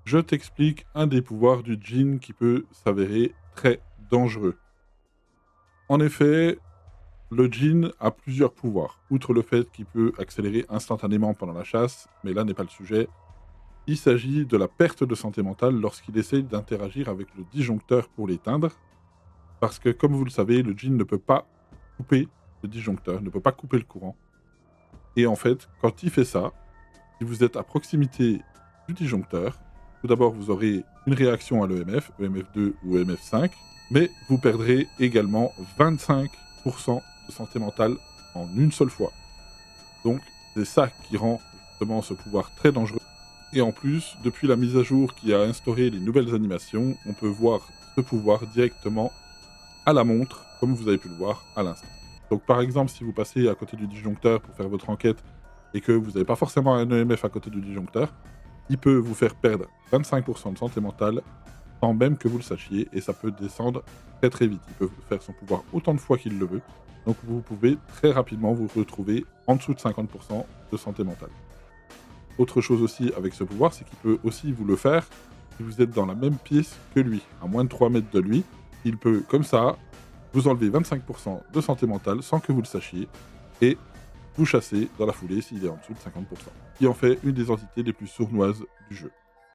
je t'explique un des pouvoirs du djinn qui peut s'avérer très dangereux. En effet, le djinn a plusieurs pouvoirs. Outre le fait qu'il peut accélérer instantanément pendant la chasse, mais là n'est pas le sujet, il s'agit de la perte de santé mentale lorsqu'il essaye d'interagir avec le disjoncteur pour l'éteindre. Parce que, comme vous le savez, le djinn ne peut pas couper le disjoncteur, ne peut pas couper le courant. Et en fait, quand il fait ça, si vous êtes à proximité du disjoncteur, tout d'abord, vous aurez une réaction à l'EMF, EMF2 ou EMF5, mais vous perdrez également 25% de santé mentale en une seule fois. Donc, c'est ça qui rend justement ce pouvoir très dangereux. Et en plus, depuis la mise à jour qui a instauré les nouvelles animations, on peut voir ce pouvoir directement à la montre, comme vous avez pu le voir à l'instant. Donc par exemple, si vous passez à côté du disjoncteur pour faire votre enquête et que vous n'avez pas forcément un EMF à côté du disjoncteur, il peut vous faire perdre 25% de santé mentale sans même que vous le sachiez, et ça peut descendre très très vite. Il peut faire son pouvoir autant de fois qu'il le veut, donc vous pouvez très rapidement vous retrouver en dessous de 50% de santé mentale. Autre chose aussi avec ce pouvoir, c'est qu'il peut aussi vous le faire si vous êtes dans la même pièce que lui, à moins de 3 mètres de lui. Il peut, comme ça, vous enlever 25% de santé mentale sans que vous le sachiez, et vous chasser dans la foulée s'il est en dessous de 50%. Ce qui en fait une des entités les plus sournoises du jeu.